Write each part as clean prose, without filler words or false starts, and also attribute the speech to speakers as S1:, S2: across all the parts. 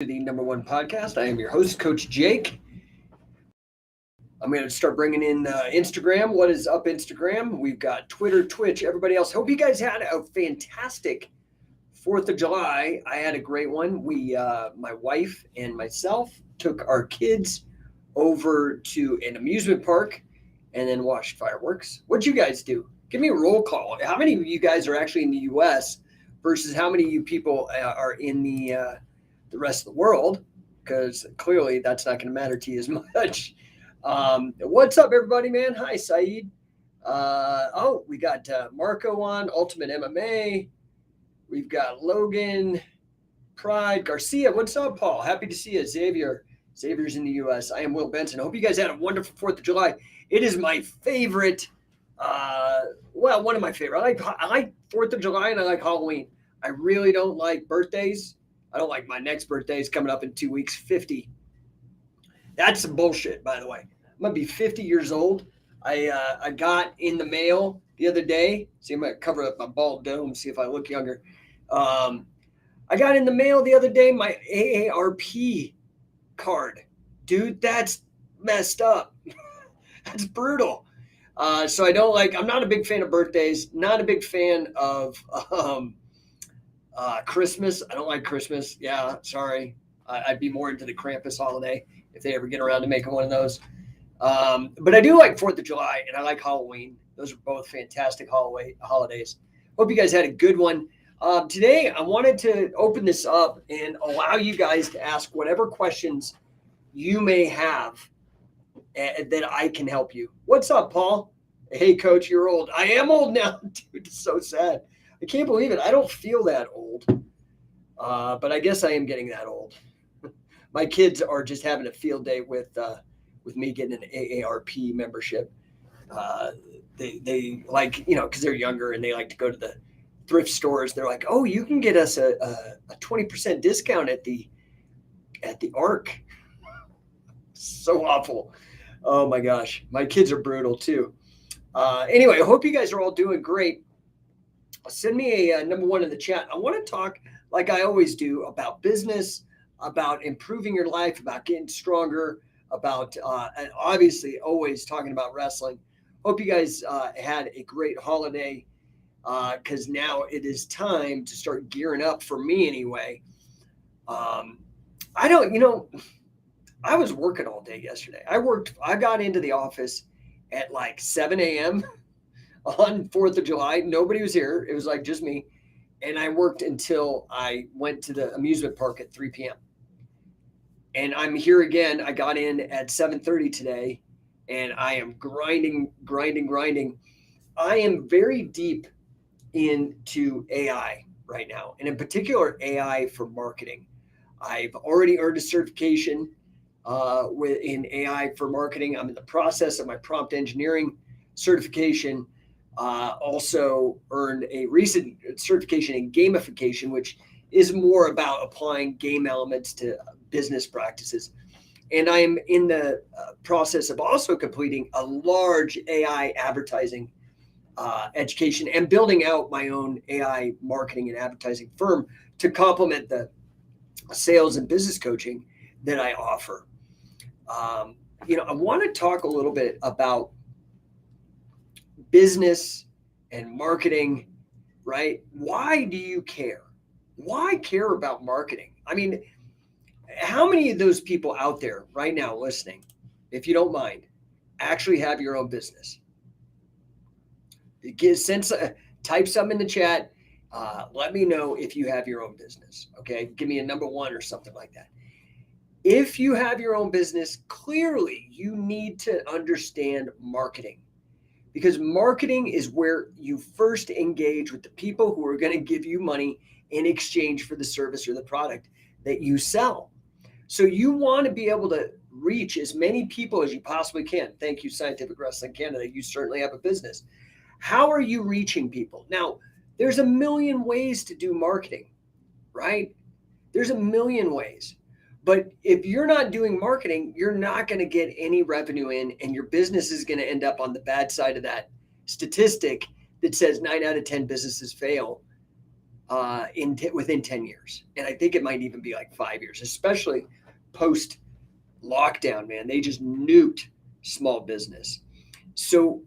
S1: The number one podcast. I am your host, Coach Jake. I'm going to start bringing in Instagram. What is up, Instagram? We've got Twitter, Twitch, everybody else. Hope you guys had a fantastic 4th of July. I had a great one. My wife and myself took our kids over to an amusement park and then watched fireworks. What'd you guys do? Give me a roll call. How many of you guys are actually in the U.S. versus how many of you people are in the rest of the world? Because clearly that's not going to matter to you as much. What's up, everybody, man? Hi, Saeed. We got Marco on, Ultimate MMA. We've got Logan, Pride, Garcia. What's up, Paul? Happy to see you. Xavier's in the U.S. I am Will Benson. Hope you guys had a wonderful 4th of July. It is my favorite, one of my favorite. I like 4th of July and I like Halloween. I really don't like birthdays. I don't like my next birthday is coming up in 2 weeks, 50. That's some bullshit, by the way. I'm going to be 50 years old. I got in the mail the other day. See, I'm going to cover up my bald dome, see if I look younger. I got in the mail the other day my AARP card. Dude, that's messed up. That's brutal. So I'm not a big fan of birthdays, not a big fan of Christmas. I don't like Christmas. Yeah, sorry. I'd be more into the Krampus holiday if they ever get around to making one of those. But I do like 4th of July and I like Halloween. Those are both fantastic holidays. Hope you guys had a good one. Today, I wanted to open this up and allow you guys to ask whatever questions you may have that I can help you. What's up, Paul? Hey, Coach, you're old. I am old now. Dude, it's so sad. I can't believe it. I don't feel that old. But I guess I am getting that old. My kids are just having a field day with me getting an AARP membership. They like, because they're younger and they like to go to the thrift stores. They're like, oh, you can get us a 20% discount at the ARC. So awful. Oh my gosh. My kids are brutal too. Anyway, I hope you guys are all doing great. Send me a number one in the chat. I want to talk, like I always do, about business, about improving your life, about getting stronger, about and obviously always talking about wrestling. Hope you guys had a great holiday because now it is time to start gearing up, for me anyway. I was working all day yesterday. I got into the office at like 7 a.m. on 4th of July. Nobody was here. It was like just me. And I worked until I went to the amusement park at 3 p.m. And I'm here again. I got in at 7:30 today and I am grinding. I am very deep into AI right now, and in particular, AI for marketing. I've already earned a certification in AI for marketing. I'm in the process of my prompt engineering certification. Also earned a recent certification in gamification, which is more about applying game elements to business practices. And I am in the process of also completing a large AI advertising education and building out my own AI marketing and advertising firm to complement the sales and business coaching that I offer. I want to talk a little bit about business and marketing, right? Why do you care? Why care about marketing? I mean, how many of those people out there right now listening, if you don't mind, actually have your own business? Type something in the chat. Let me know if you have your own business. Okay, give me a number one or something like that. If you have your own business, clearly you need to understand marketing, because marketing is where you first engage with the people who are going to give you money in exchange for the service or the product that you sell. So you want to be able to reach as many people as you possibly can. Thank you, Scientific Wrestling Canada. You certainly have a business. How are you reaching people? Now, there's a million ways to do marketing, right? There's a million ways. But if you're not doing marketing, you're not going to get any revenue in, and your business is going to end up on the bad side of that statistic that says 9 out of 10 businesses fail within 10 years. And I think it might even be like 5 years, especially post lockdown, man. They just nuked small business. So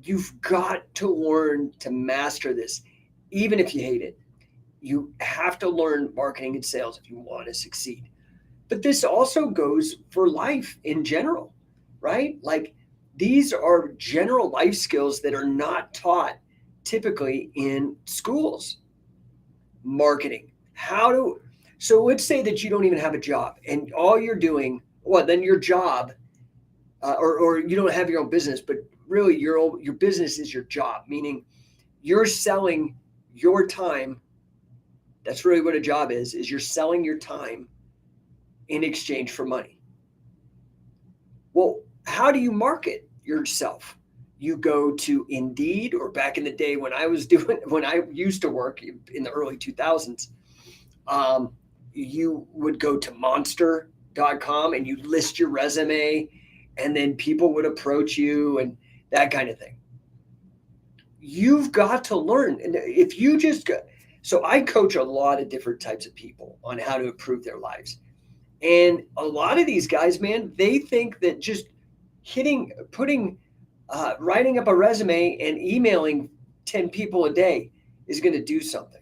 S1: you've got to learn to master this, even if you hate it. You have to learn marketing and sales if you want to succeed. But this also goes for life in general, right? Like these are general life skills that are not taught typically in schools. Marketing, so let's say that you don't even have a job and all you're doing, well, then your job, or you don't have your own business, but really your business is your job, meaning you're selling your time. That's really what a job is you're selling your time in exchange for money. Well, how do you market yourself? You go to Indeed, or back in the day when I used to work in the early 2000s, you would go to monster.com and you list your resume, and then people would approach you and that kind of thing. You've got to learn. And if you just go, so I coach a lot of different types of people on how to improve their lives. And a lot of these guys, man, they think that just writing up a resume and emailing 10 people a day is going to do something.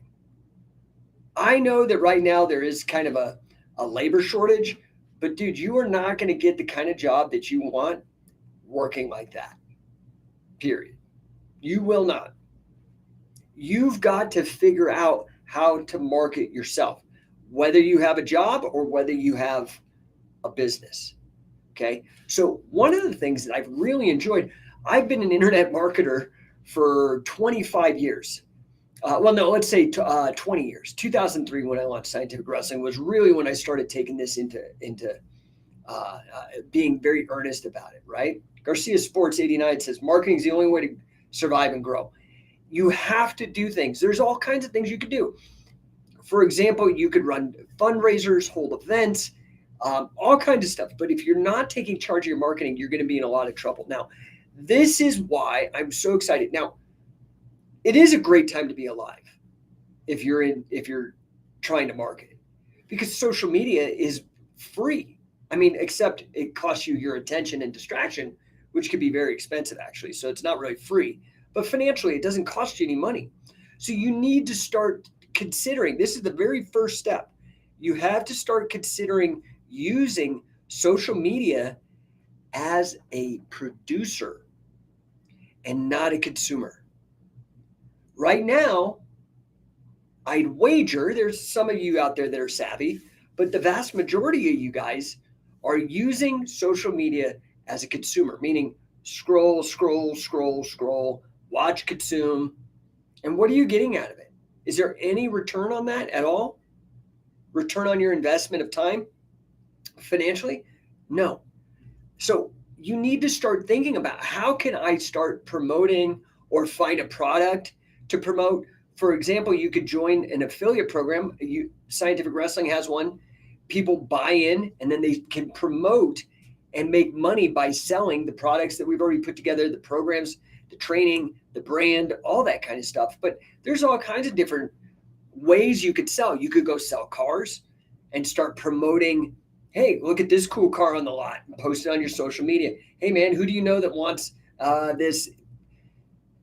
S1: I know that right now there is kind of a labor shortage, but dude, you are not going to get the kind of job that you want working like that. Period. You will not. You've got to figure out how to market yourself, whether you have a job or whether you have a business. Okay. So one of the things that I've really enjoyed, I've been an internet marketer for 25 years. Let's say 20 years. 2003, when I launched Scientific Wrestling, was really when I started taking this into being very earnest about it, right? Garcia Sports 89 says, marketing is the only way to survive and grow. You have to do things. There's all kinds of things you could do. For example, you could run fundraisers, hold events, all kinds of stuff. But if you're not taking charge of your marketing, you're going to be in a lot of trouble. Now, this is why I'm so excited. Now, it is a great time to be alive if you're trying to market it, because social media is free. I mean, except it costs you your attention and distraction, which could be very expensive actually. So it's not really free, but financially it doesn't cost you any money. So you need to start considering, this is the very first step. You have to start considering using social media as a producer and not a consumer. Right now, I'd wager there's some of you out there that are savvy, but the vast majority of you guys are using social media as a consumer, meaning scroll, watch, consume. And what are you getting out of it? Is there any return on that at all? Return on your investment of time financially? No. So you need to start thinking about, how can I start promoting or find a product to promote? For example, you could join an affiliate program. Scientific Wrestling has one. People buy in and then they can promote and make money by selling the products that we've already put together, the programs, the training, the brand, all that kind of stuff. But there's all kinds of different ways you could sell. You could go sell cars and start promoting, hey, look at this cool car on the lot, and post it on your social media. Hey man, who do you know that wants this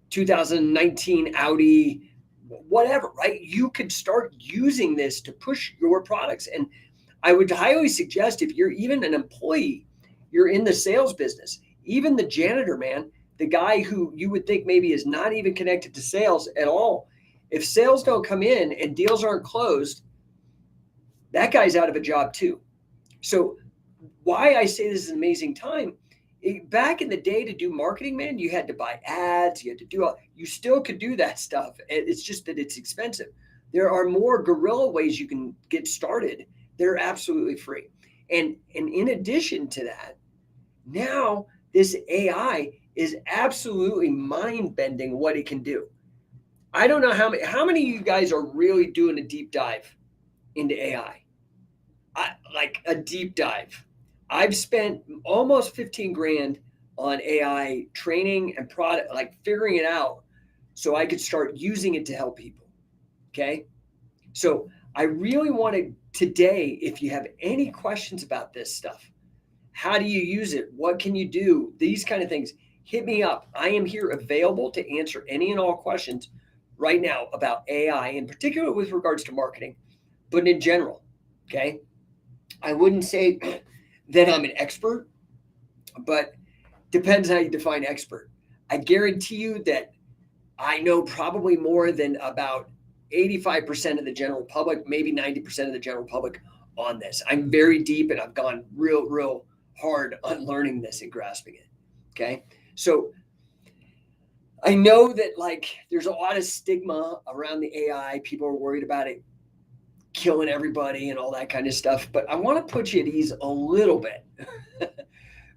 S1: 2019 Audi, whatever, right? You could start using this to push your products. And I would highly suggest, if you're even an employee, you're in the sales business, even the janitor, man, the guy who you would think maybe is not even connected to sales at all, if sales don't come in and deals aren't closed, that guy's out of a job too. So why I say this is an amazing time, back in the day, to do marketing, man, you had to buy ads, you had to do you still could do that stuff. It's just that it's expensive. There are more guerrilla ways you can get started. They're absolutely free. And in addition to that, now this AI is absolutely mind-bending what it can do. I don't know how many of you guys are really doing a deep dive into AI. Like a deep dive. I've spent almost 15 grand on AI training and product, like figuring it out so I could start using it to help people. Okay. So I really wanted today, if you have any questions about this stuff, how do you use it? What can you do? These kind of things, hit me up. I am here available to answer any and all questions right now about AI, in particular with regards to marketing, but in general. Okay. I wouldn't say that I'm an expert, but depends how you define expert. I guarantee you that I know probably more than about 85% of the general public, maybe 90% of the general public on this. I'm very deep and I've gone real hard on learning this and grasping it. Okay. So I know that like there's a lot of stigma around the AI. People are worried about it killing everybody and all that kind of stuff. But I want to put you at ease a little bit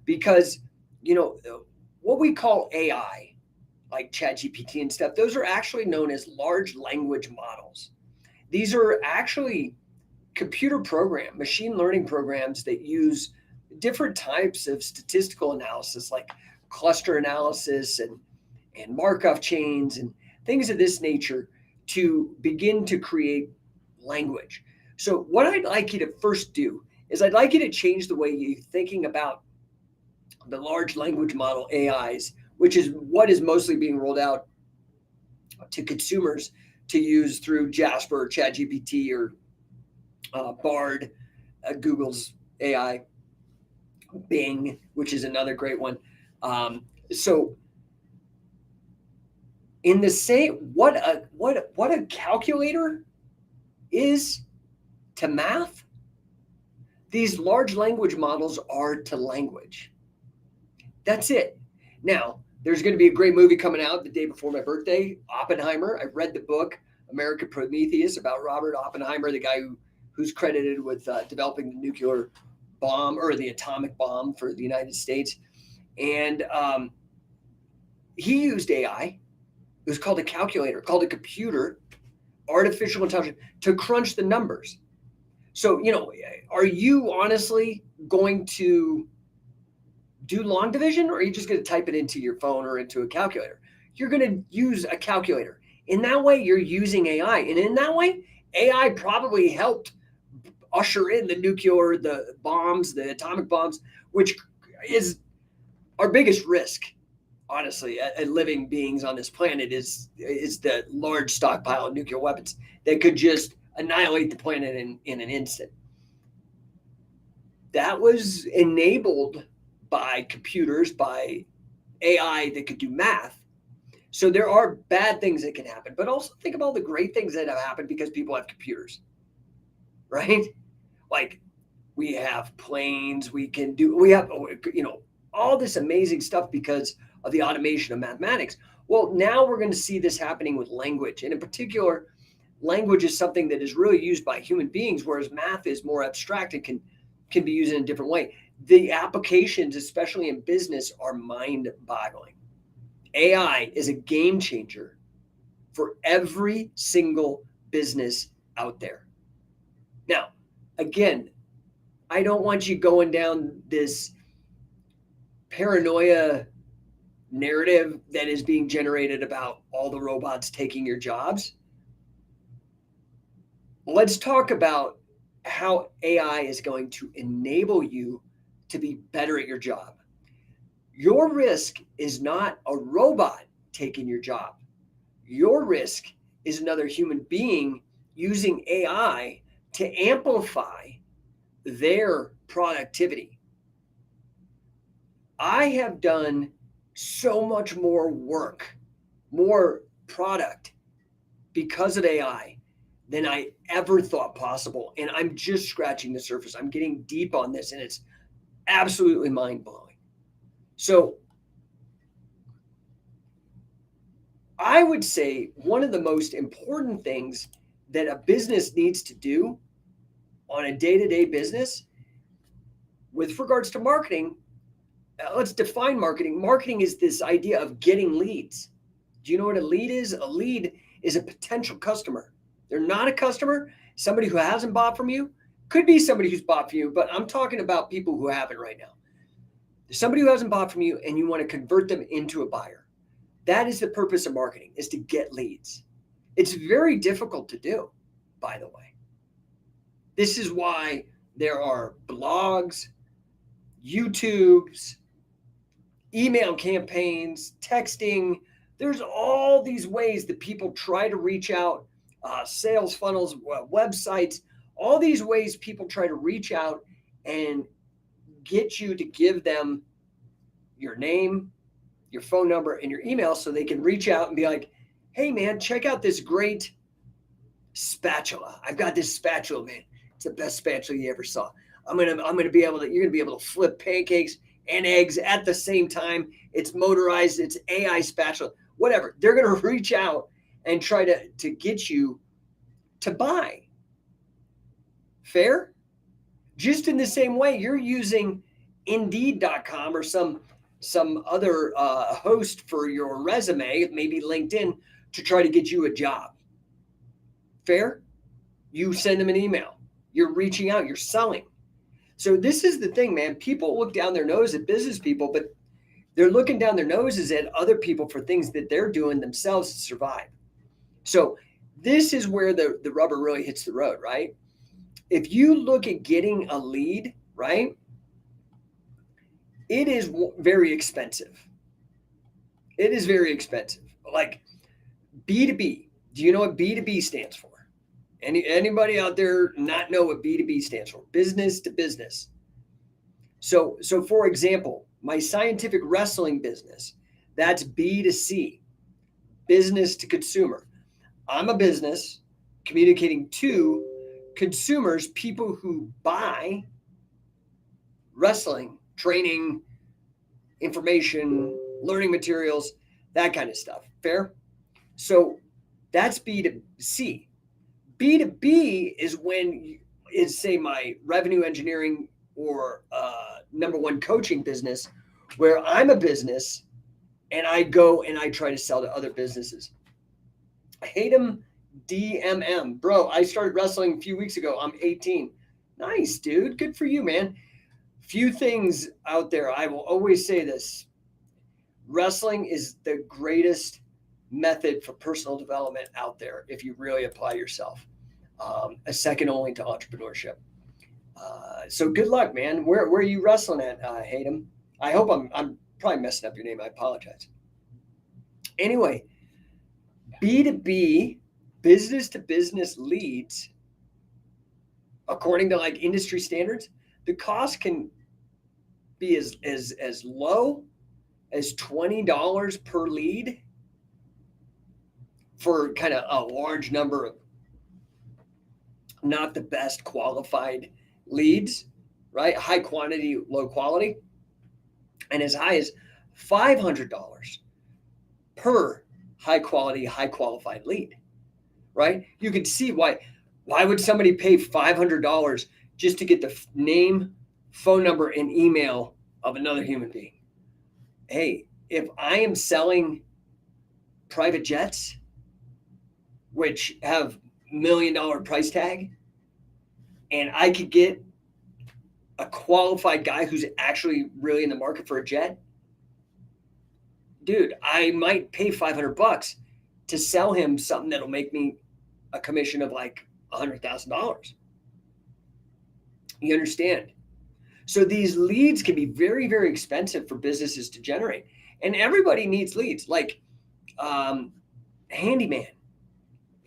S1: because, you know, what we call AI, like ChatGPT and stuff, those are actually known as large language models. These are actually machine learning programs that use different types of statistical analysis, like cluster analysis and Markov chains and things of this nature to begin to create language. So what I'd like you to first do is I'd like you to change the way you're thinking about the large language model AIs, which is what is mostly being rolled out to consumers to use through Jasper, ChatGPT, or Bard, Google's AI, Bing, which is another great one. So in the same, what a calculator is to math, these large language models are to language. That's it. Now, there's going to be a great movie coming out the day before my birthday, Oppenheimer. I read the book, American Prometheus, about Robert Oppenheimer, the guy who's credited with developing the nuclear bomb or the atomic bomb for the United States. And he used AI. It was called a calculator, called a computer, artificial intelligence, to crunch the numbers. So, you know, are you honestly going to do long division, or are you just going to type it into your phone or into a calculator? You're going to use a calculator. In that way, you're using AI. And in that way, AI probably helped usher in the bombs, the atomic bombs, which is our biggest risk, honestly, at living beings on this planet is the large stockpile of nuclear weapons that could just annihilate the planet in an instant. That was enabled by computers, by AI that could do math. So there are bad things that can happen, but also think of all the great things that have happened because people have computers, right? Like we have planes, we have, you know, all this amazing stuff because of the automation of mathematics. Well, now we're going to see this happening with language. And in particular, language is something that is really used by human beings, whereas math is more abstract and can be used in a different way. The applications, especially in business, are mind-boggling. AI is a game changer for every single business out there. Now, again, I don't want you going down this paranoia narrative that is being generated about all the robots taking your jobs. Let's talk about how AI is going to enable you to be better at your job. Your risk is not a robot taking your job. Your risk is another human being using AI to amplify their productivity. I have done so much more work, more product because of AI than I ever thought possible. And I'm just scratching the surface. I'm getting deep on this and it's absolutely mind-blowing. So I would say one of the most important things that a business needs to do on a day-to-day business with regards to marketing, let's define marketing. Marketing is this idea of getting leads. Do you know what a lead is? A lead is a potential customer. They're not a customer. Somebody who hasn't bought from you could be somebody who's bought from you, but I'm talking about people who haven't right now. Somebody who hasn't bought from you and you want to convert them into a buyer. That is the purpose of marketing, is to get leads. It's very difficult to do. by the way. This is why there are blogs, YouTubes, email campaigns, texting. There's all these ways that people try to reach out, sales funnels, websites, all these ways people try to reach out and get you to give them your name, your phone number, and your email so they can reach out and be like, hey, man, check out this great spatula. I've got this spatula, man. It's the best spatula you ever saw. You're gonna be able to flip pancakes and eggs at the same time. It's motorized, it's AI spatula, whatever. They're gonna reach out and try to get you to buy. Fair? Just in the same way, you're using Indeed.com or some other host for your resume, maybe LinkedIn, to try to get you a job. Fair? You send them an email. You're reaching out. You're selling. So this is the thing, man. People look down their nose at business people, but they're looking down their noses at other people for things that they're doing themselves to survive. So this is where the rubber really hits the road, right? If you look at getting a lead, right, it is very expensive. It is very expensive. Like B2B. Do you know what B2B stands for? Anybody out there not know what B2B stands for? Business to business. So for example, my scientific wrestling business, that's B2C, business to consumer. I'm a business communicating to consumers, people who buy wrestling, training, information, learning materials, that kind of stuff. Fair? So that's B2C. B2B is when is say my revenue engineering or number one coaching business, where I'm a business and I go and I try to sell to other businesses. Hayden DMM, bro. I started wrestling a few weeks ago. I'm 18. Nice, dude. Good for you, man. Few things out there. I will always say this. Wrestling is the greatest method for personal development out there if you really apply yourself. A second only to entrepreneurship. So good luck, man. Where are you wrestling at, Hayden? I hope I'm probably messing up your name. I apologize. Anyway, B2B, business to business leads, according to like industry standards, the cost can be as low as $20 per lead for kind of a large number of not the best qualified leads, right? High quantity, low quality, and as high as $500 per high quality, high qualified lead, right? You can see why would somebody pay $500 just to get the name, phone number, and email of another human being? Hey, if I am selling private jets, which have $1 million price tag, and I could get a qualified guy who's actually really in the market for a jet, dude, I might pay $500 to sell him something that'll make me a commission of like $100,000. You understand? So these leads can be very, very expensive for businesses to generate. And everybody needs leads, like handyman,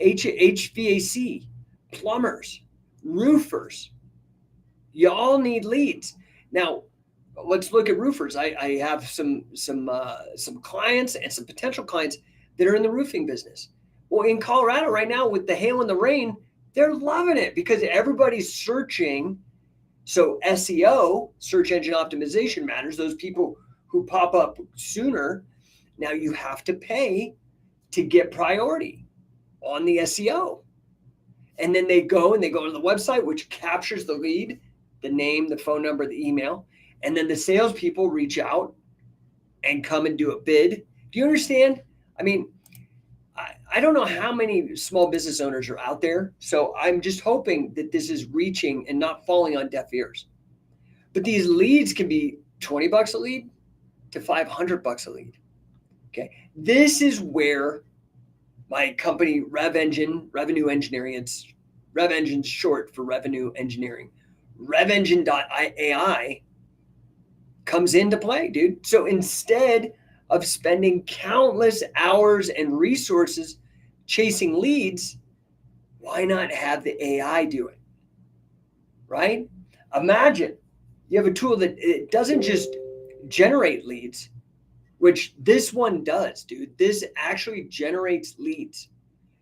S1: HVAC, plumbers, roofers. You all need leads. Now, let's look at roofers. I have some clients and some potential clients that are in the roofing business. Well, in Colorado right now with the hail and the rain, they're loving it because everybody's searching. So SEO, search engine optimization, matters. Those people who pop up sooner, now you have to pay to get priority on the SEO. And then they go to the website, which captures the lead, the name, the phone number, the email. And then the salespeople reach out and come and do a bid. Do you understand? I mean, I don't know how many small business owners are out there. So I'm just hoping that this is reaching and not falling on deaf ears. But these leads can be $20 a lead to $500 a lead. Okay. This is where my company, Rev Engine, Revenue Engineering, it's RevEngine's short for revenue engineering. RevEngine.ai comes into play, dude. So instead of spending countless hours and resources chasing leads, why not have the AI do it? Right? Imagine you have a tool that it doesn't just generate leads, which this one does, dude. This actually generates leads.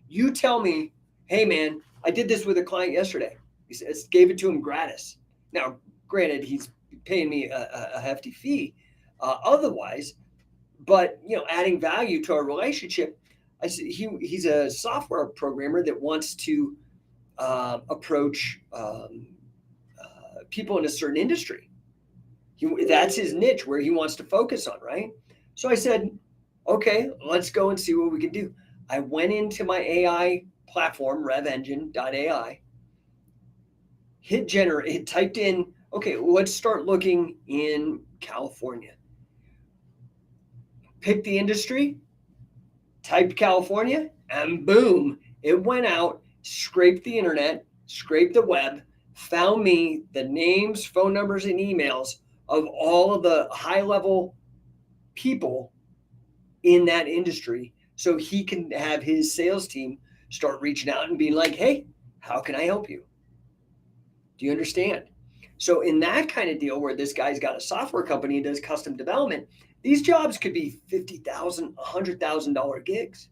S1: You tell me, hey man, I did this with a client yesterday. He says, gave it to him gratis. Now, granted, he's paying me a hefty fee otherwise, but adding value to our relationship. I said he's a software programmer that wants to approach people in a certain industry. That's his niche where he wants to focus on, right? So I said, okay, let's go and see what we can do. I went into my AI platform, RevEngine.ai, hit generate, typed in, okay, let's start looking in California. Pick the industry, typed California, and boom, it went out, scraped the internet, scraped the web, found me the names, phone numbers, and emails of all of the high-level people in that industry, so he can have his sales team start reaching out and being like, hey, how can I help you? Do you understand? So in that kind of deal where this guy's got a software company and does custom development, these jobs could be $50,000, $100,000 gigs.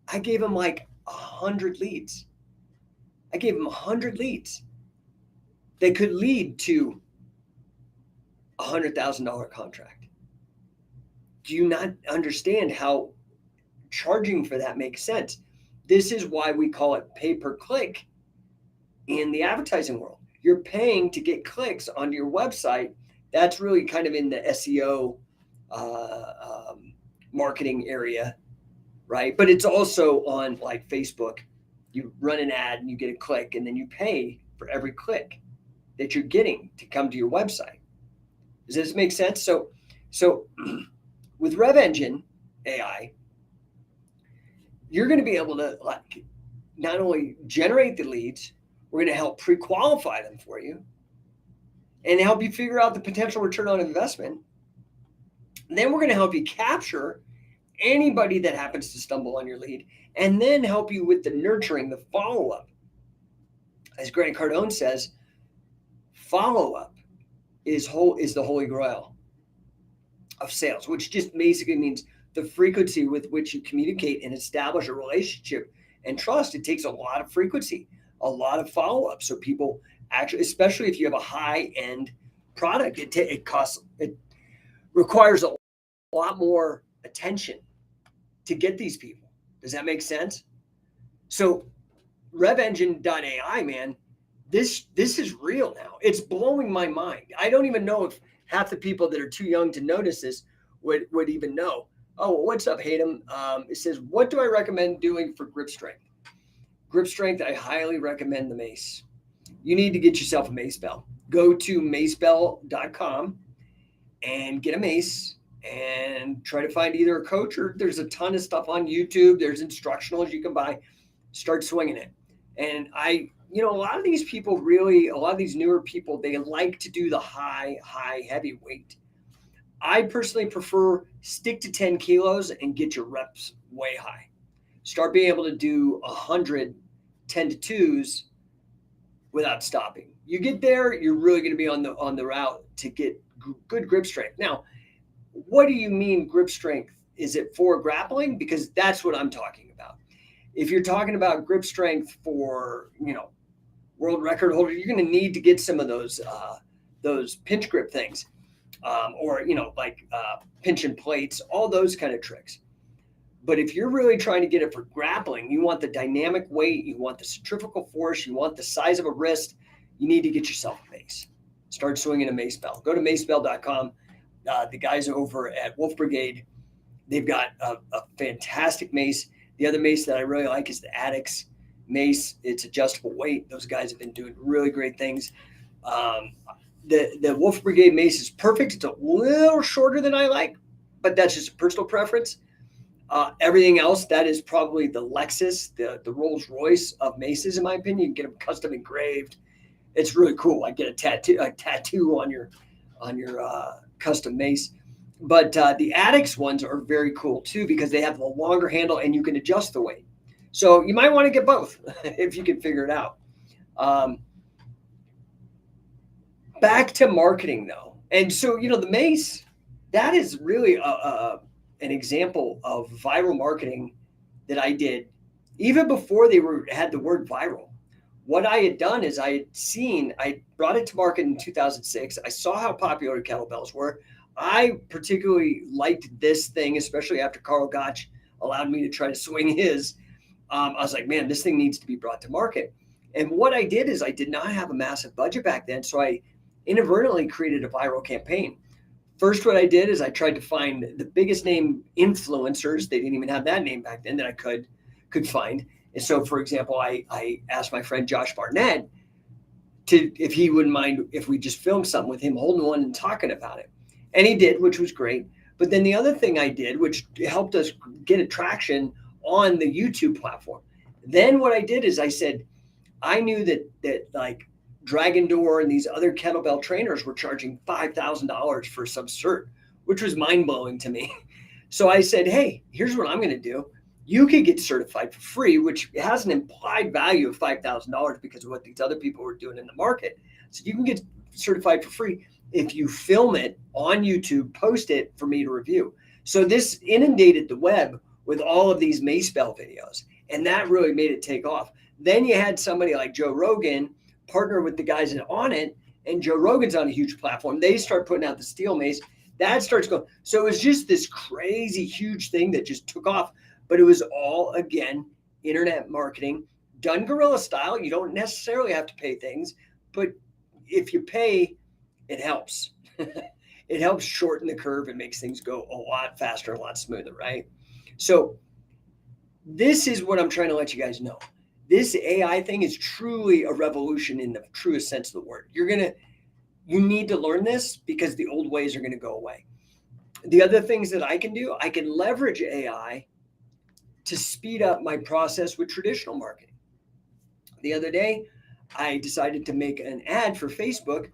S1: I gave him like 100 leads. I gave him 100 leads. They could lead to a $100,000 contract. Do you not understand how charging for that makes sense? This is why we call it pay-per-click in the advertising world. You're paying to get clicks onto your website. That's really kind of in the SEO marketing area, right? But it's also on like Facebook. You run an ad and you get a click, and then you pay for every click that you're getting to come to your website. Does this make sense? So with RevEngine AI, you're going to be able to like not only generate the leads, we're going to help pre-qualify them for you and help you figure out the potential return on investment. And then we're going to help you capture anybody that happens to stumble on your lead, and then help you with the nurturing, the follow-up. As Grant Cardone says, follow-up is the holy grail of sales, which just basically means the frequency with which you communicate and establish a relationship and trust. It takes a lot of frequency, a lot of follow-up. So people actually, especially if you have a high-end product, it requires a lot more attention to get these people. Does that make sense? So RevEngine.ai, man, this is real now. It's blowing my mind. I don't even know if half the people that are too young to notice this would even know. Oh, what's up, Hayden? It says, what do I recommend doing for grip strength? Grip strength, I highly recommend the mace. You need to get yourself a mace bell. Go to macebell.com and get a mace and try to find either a coach, or there's a ton of stuff on YouTube. There's instructionals you can buy. Start swinging it. And a lot of these people a lot of these newer people, they like to do the high heavy weight. I personally prefer stick to 10 kilos and get your reps way high. Start being able to do 100 10 to 2s without stopping. You get there, you're really going to be on the route to get good grip strength. Now, what do you mean grip strength? Is it for grappling? Because that's what I'm talking about. If you're talking about grip strength for, world record holder, you're going to need to get some of those pinch grip things, or pinch and plates, all those kind of tricks. But if you're really trying to get it for grappling, you want the dynamic weight, you want the centrifugal force, you want the size of a wrist, you need to get yourself a mace. Start swinging a mace bell. Go to macebell.com. The guys over at Wolf Brigade, they've got a fantastic mace. The other mace that I really like is the Addicts mace. It's adjustable weight. Those guys have been doing really great things. The Wolf Brigade mace is perfect. It's a little shorter than I like, but that's just a personal preference. Everything else, that is probably the Lexus, the Rolls Royce of maces, in my opinion. You can get them custom engraved. It's really cool. I get a tattoo on your custom mace. But the Addicts ones are very cool too because they have the longer handle and you can adjust the weight. So you might want to get both if you can figure it out. Back to marketing though, and so the mace, that is really an example of viral marketing that I did even before they had the word viral. What I had done is I brought it to market in 2006. I saw how popular kettlebells were. I particularly liked this thing, especially after Carl Gotch allowed me to try to swing his. I was like, man, this thing needs to be brought to market. And what I did is I did not have a massive budget back then. So I inadvertently created a viral campaign. First, what I did is I tried to find the biggest name influencers. They didn't even have that name back then that I could find. And so, for example, I asked my friend Josh Barnett if he wouldn't mind if we just filmed something with him holding one and talking about it. And he did, which was great. But then the other thing I did, which helped us get attraction on the YouTube platform. Then what I did is I said, I knew that like Dragon Door and these other kettlebell trainers were charging $5,000 for some cert, which was mind blowing to me. So I said, hey, here's what I'm going to do. You could get certified for free, which has an implied value of $5,000 because of what these other people were doing in the market. So you can get certified for free if you film it on YouTube, post it for me to review. So this inundated the web with all of these mace bell videos, and that really made it take off. Then you had somebody like Joe Rogan partner with the guys that on it, and Joe Rogan's on a huge platform. They start putting out the steel mace. That starts going. So it was just this crazy, huge thing that just took off. But it was all, again, internet marketing, done guerrilla style. You don't necessarily have to pay things, but if you pay, it helps. It helps shorten the curve and makes things go a lot faster, a lot smoother, right? So this is what I'm trying to let you guys know. This AI thing is truly a revolution in the truest sense of the word. You need to learn this because the old ways are going to go away. The other things that I can do, I can leverage AI to speed up my process with traditional marketing. The other day, I decided to make an ad for Facebook.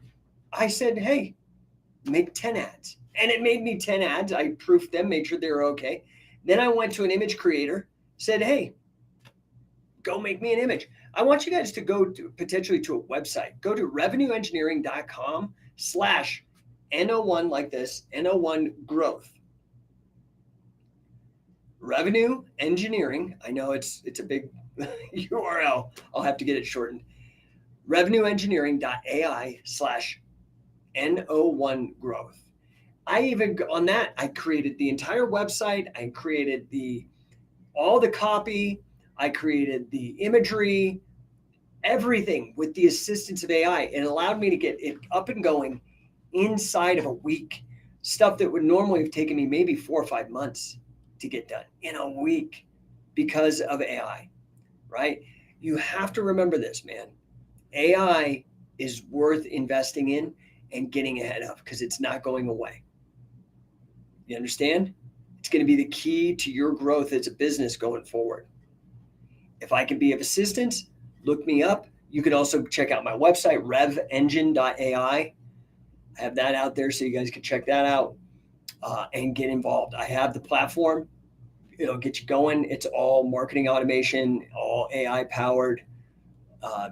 S1: I said, hey, make 10 ads. And it made me 10 ads. I proofed them, made sure they were okay. Then I went to an image creator, said, hey, go make me an image. I want you guys to go potentially to a website. Go to revenueengineering.com/N01 like this, N01 growth. Revenue engineering. I know it's a big URL. I'll have to get it shortened. revenueengineering.ai/N01 growth. On that, I created the entire website. I created all the copy. I created the imagery, everything with the assistance of AI. It allowed me to get it up and going inside of a week. Stuff that would normally have taken me maybe 4 or 5 months to get done in a week because of AI, right? You have to remember this, man. AI is worth investing in and getting ahead of because it's not going away. You understand? It's going to be the key to your growth as a business going forward. If I can be of assistance, look me up. You can also check out my website, revengine.ai. I have that out there so you guys can check that out and get involved. I have the platform. It'll get you going. It's all marketing automation, all AI powered.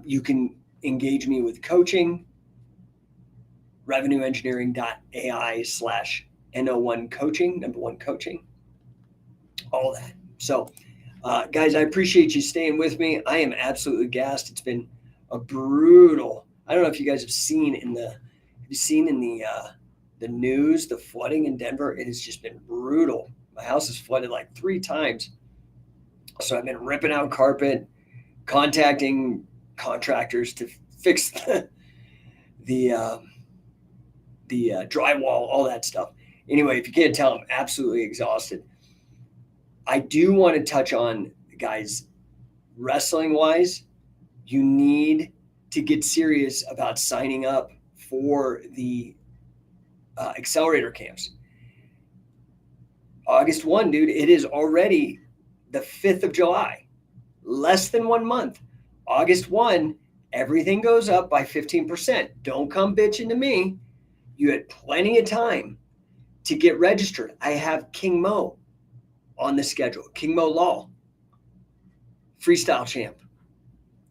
S1: You can engage me with coaching, revenueengineering.ai/N01 coaching, number one coaching, all that. So, guys, I appreciate you staying with me. I am absolutely gassed. It's been a brutal. I don't know if you guys have seen in the news, the flooding in Denver. It has just been brutal. My house is flooded like 3 times. So I've been ripping out carpet, contacting contractors to fix the drywall, all that stuff. Anyway, if you can't tell, I'm absolutely exhausted. I do want to touch on, guys, wrestling wise, you need to get serious about signing up for the accelerator camps. August 1, dude, it is already the 5th of July, less than 1 month. August 1, everything goes up by 15%. Don't come bitching to me. You had plenty of time to get registered. I have King Mo on the schedule. King Mo Law, freestyle champ,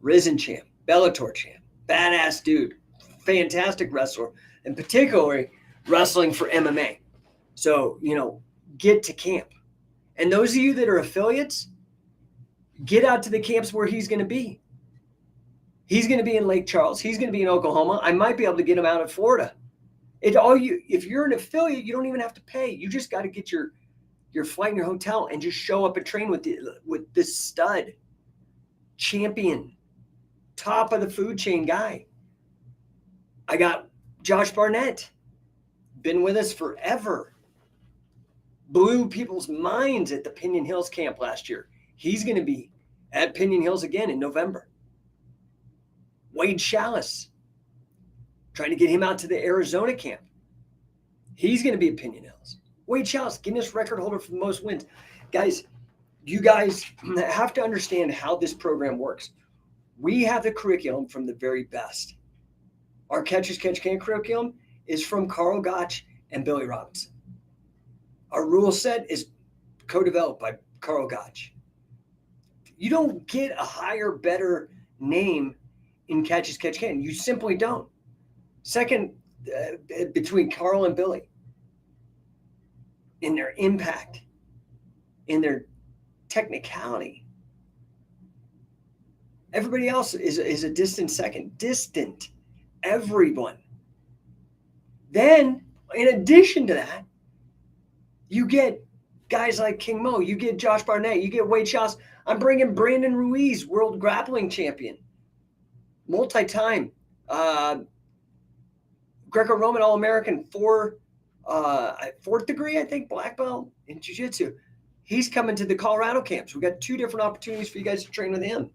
S1: Risen champ, Bellator champ, badass dude, fantastic wrestler, and particularly wrestling for MMA. So, get to camp. And those of you that are affiliates, get out to the camps where he's going to be. He's going to be in Lake Charles. He's going to be in Oklahoma. I might be able to get him out of Florida. If you're an affiliate, you don't even have to pay. You just got to get your flight and your hotel and just show up and train with this stud, champion, top of the food chain guy. I got Josh Barnett, been with us forever. Blew people's minds at the Pinion Hills camp last year. He's going to be at Pinion Hills again in November. Wade Chalice, trying to get him out to the Arizona camp. He's going to be at Pinion Hills. Wade Chalice, Guinness record holder for the most wins. Guys, you guys have to understand how this program works. We have the curriculum from the very best. Our Catch as Catch Can curriculum is from Carl Gotch and Billy Robinson. Our rule set is co-developed by Carl Gotch. You don't get a higher, better name in Catch as Catch Can. You simply don't. Second, between Carl and Billy, in their impact, in their technicality. Everybody else is a distant second. Distant. Everyone. Then, in addition to that, you get guys like King Mo. You get Josh Barnett. You get Wade Chalice. I'm bringing Brandon Ruiz, world grappling champion. Multi-time. Greco-Roman All-American, fourth degree, I think, black belt in jiu-jitsu. He's coming to the Colorado camps. We've got 2 different opportunities for you guys to train with him.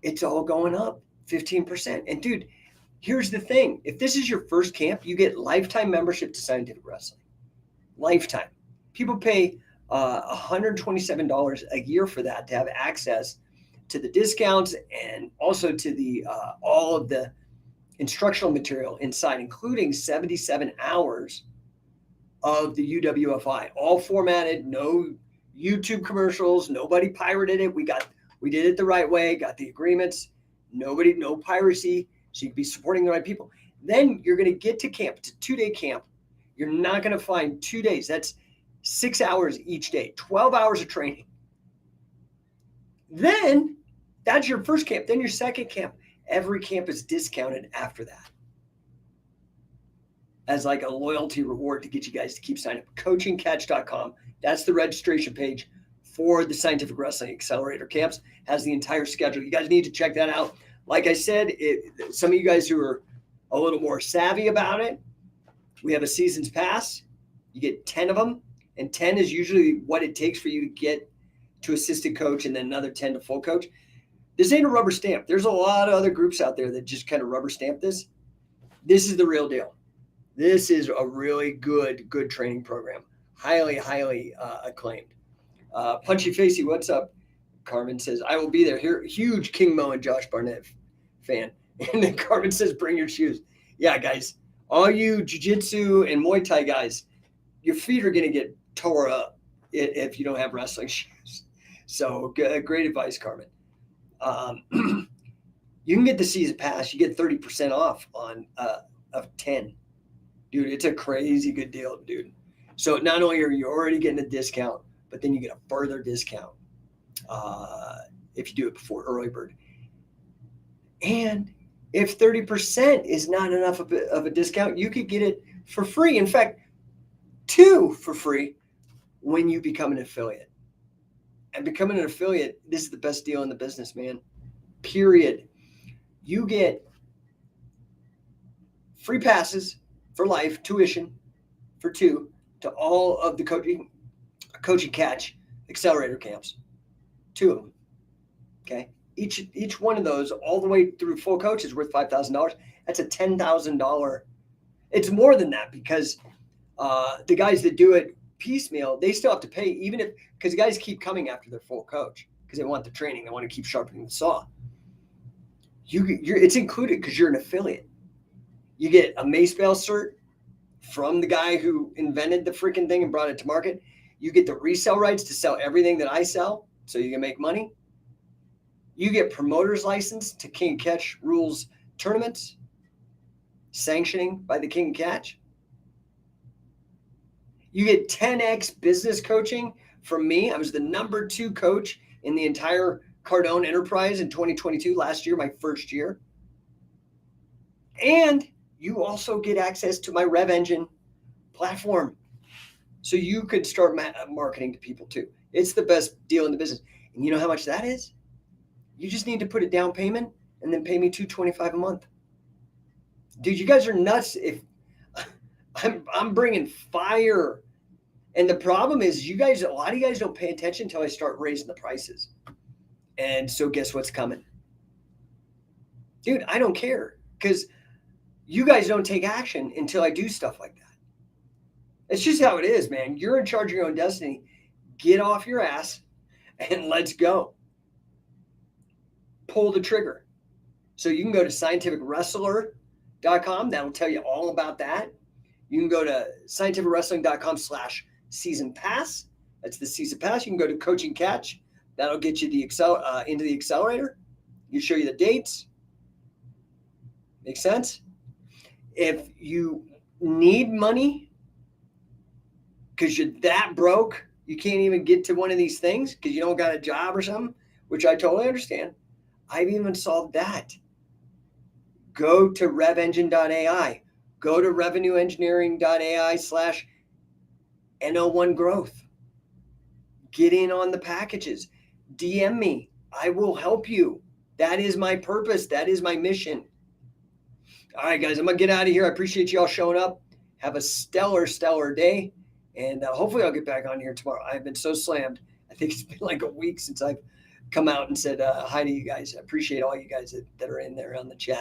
S1: It's all going up 15%. And dude, here's the thing. If this is your first camp, you get lifetime membership to Scientific Wrestling. Lifetime. People pay $127 a year for that to have access to the discounts and also to the all of the instructional material inside, including 77 hours of the UWFI, all formatted, no YouTube commercials, nobody pirated it. We did it the right way, got the agreements, no piracy, so you'd be supporting the right people. Then you're going to get to camp. It's a 2-day camp. You're not going to find 2 days. That's 6 hours each day, 12 hours of training. Then that's your first camp. Then your second camp. Every camp is discounted after that as like a loyalty reward to get you guys to keep signing up. CoachingCatch.com. That's the registration page for the Scientific Wrestling Accelerator camps. Has the entire schedule. You guys need to check that out. Like I said, some of you guys who are a little more savvy about it, we have a season's pass. You get 10 of them, and 10 is usually what it takes for you to get to assistant coach, and then another 10 to full coach. This ain't a rubber stamp. There's a lot of other groups out there that just kind of rubber stamp this. This is the real deal. This is a really good training program. Highly acclaimed. Punchy Facey, what's up? Carmen says, I will be there. Here, huge King Mo and Josh Barnett fan. And then Carmen says, bring your shoes. Yeah, guys, all you jiu-jitsu and Muay Thai guys, your feet are going to get tore up if you don't have wrestling shoes. So great advice, Carmen. You can get the season pass. You get 30% off on of 10. Dude, it's a crazy good deal, dude. So not only are you already getting a discount, but then you get a further discount if you do it before early bird. And if 30% is not enough of a discount, you could get it for free. In fact, 2 for free when you become an affiliate. And becoming an affiliate, this is the best deal in the business, man. Period. You get free passes for life, tuition for 2 to all of the Coaching Catch Accelerator camps. 2 of them. Okay. Each one of those, all the way through full coach, is worth $5,000. That's a $10,000. It's more than that because the guys that do it piecemeal, they still have to pay, even if, because guys keep coming after their full coach because they want the training. They want to keep sharpening the saw. It's included because you're an affiliate. You get a Mace Bail cert from the guy who invented the freaking thing and brought it to market. You get the resale rights to sell everything that I sell so you can make money. You get promoter's license to King Catch Rules tournaments, sanctioning by the King Catch. You get 10x business coaching from me. I was the number 2 coach in the entire Cardone enterprise in 2022, last year, my first year. And you also get access to my Rev Engine platform. So you could start marketing to people too. It's the best deal in the business. And you know how much that is? You just need to put a down payment and then pay me $225 a month. Dude, you guys are nuts. If I'm bringing fire. And the problem is a lot of you guys don't pay attention until I start raising the prices. And so guess what's coming? Dude, I don't care because you guys don't take action until I do stuff like that. It's just how it is, man. You're in charge of your own destiny. Get off your ass and let's go. Pull the trigger. So you can go to scientificwrestler.com. That'll tell you all about that. You can go to scientificwrestling.com/season pass. That's the season pass. You can go to Coaching Catch. That'll get you into the accelerator. You show you the dates. Make sense? If you need money because you're that broke, you can't even get to one of these things because you don't got a job or something, which I totally understand. I've even solved that. Go to revengine.ai. Go to revenueengineering.ai/NO1 growth. Get in on the packages. DM me. I will help you. That is my purpose. That is my mission. All right, guys, I'm going to get out of here. I appreciate you all showing up. Have a stellar, stellar day. And hopefully I'll get back on here tomorrow. I've been so slammed. I think it's been like a week since I've come out and said hi to you guys. I appreciate all you guys that are in there on the chat.